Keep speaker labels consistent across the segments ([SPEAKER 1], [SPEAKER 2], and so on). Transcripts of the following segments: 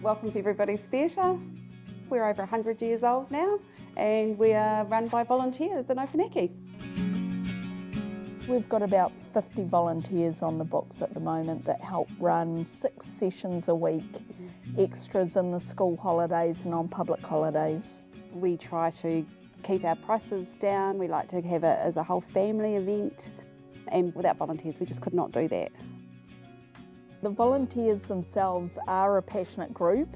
[SPEAKER 1] Welcome to Everybody's Theatre. We're over 100 years old now and we are run by volunteers in Ōpunake.
[SPEAKER 2] We've got about 50 volunteers on the books at the moment that help run 6 sessions a week, extras in the school holidays and on public holidays.
[SPEAKER 1] We try to keep our prices down. We like to have it as a whole family event, and without volunteers we just could not do that.
[SPEAKER 2] The volunteers themselves are a passionate group,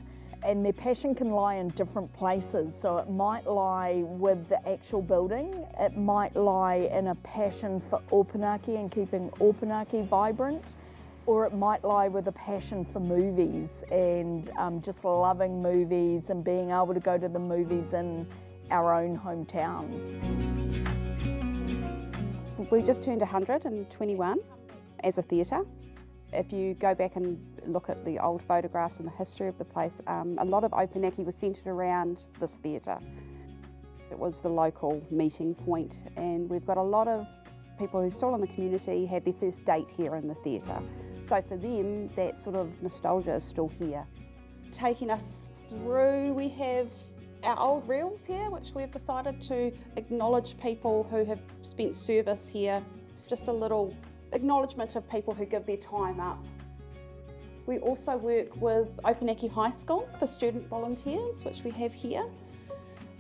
[SPEAKER 2] and their passion can lie in different places. So it might lie with the actual building, it might lie in a passion for Ōpunake and keeping Ōpunake vibrant, or it might lie with a passion for movies and just loving movies and being able to go to the movies in our own hometown.
[SPEAKER 1] We just turned 121 as a theatre. If you go back and look at the old photographs and the history of the place, a lot of Ōpunake was centred around this theatre. It was the local meeting point, and we've got a lot of people who still in the community had their first date here in the theatre. So for them, that sort of nostalgia is still here. Taking us through, we have our old reels here, which we've decided to acknowledge people who have spent service here. Just a little acknowledgement of people who give their time up. We also work with Ōpunake High School for student volunteers, which we have here.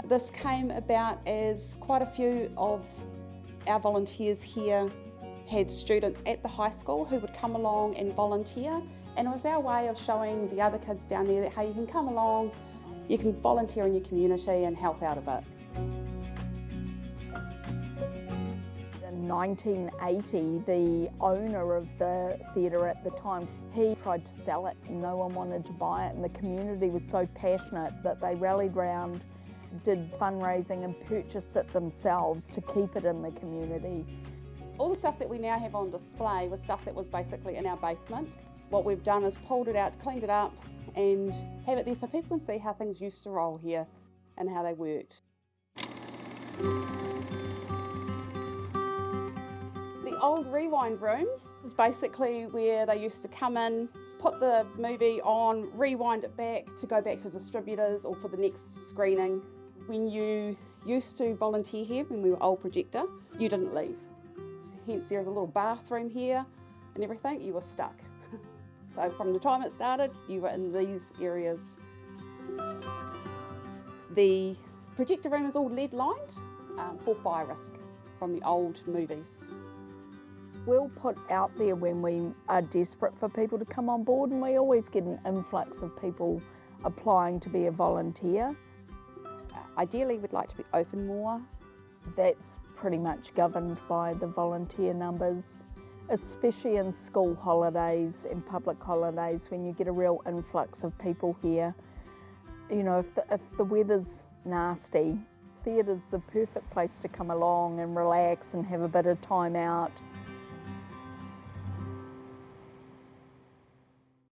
[SPEAKER 1] This came about as quite a few of our volunteers here had students at the high school who would come along and volunteer, and it was our way of showing the other kids down there that, hey, you can come along, you can volunteer in your community and help out a bit.
[SPEAKER 2] In 1980, the owner of the theatre at the time, he tried to sell it. No one wanted to buy it, and the community was so passionate that they rallied round, did fundraising and purchased it themselves to keep it in the community.
[SPEAKER 1] All the stuff that we now have on display was stuff that was basically in our basement. What we've done is pulled it out, cleaned it up and have it there so people can see how things used to roll here and how they worked. The old rewind room is basically where they used to come in, put the movie on, rewind it back to go back to distributors or for the next screening. When you used to volunteer here, when we were old projector, you didn't leave. Hence there's a little bathroom here and everything, you were stuck. So from the time it started, you were in these areas. The projector room is all lead lined for fire risk from the old movies.
[SPEAKER 2] We'll put out there when we are desperate for people to come on board, and we always get an influx of people applying to be a volunteer.
[SPEAKER 1] Ideally, we'd like to be open more.
[SPEAKER 2] That's pretty much governed by the volunteer numbers, especially in school holidays and public holidays when you get a real influx of people here. You know, if the weather's nasty, theatre's the perfect place to come along and relax and have a bit of time out.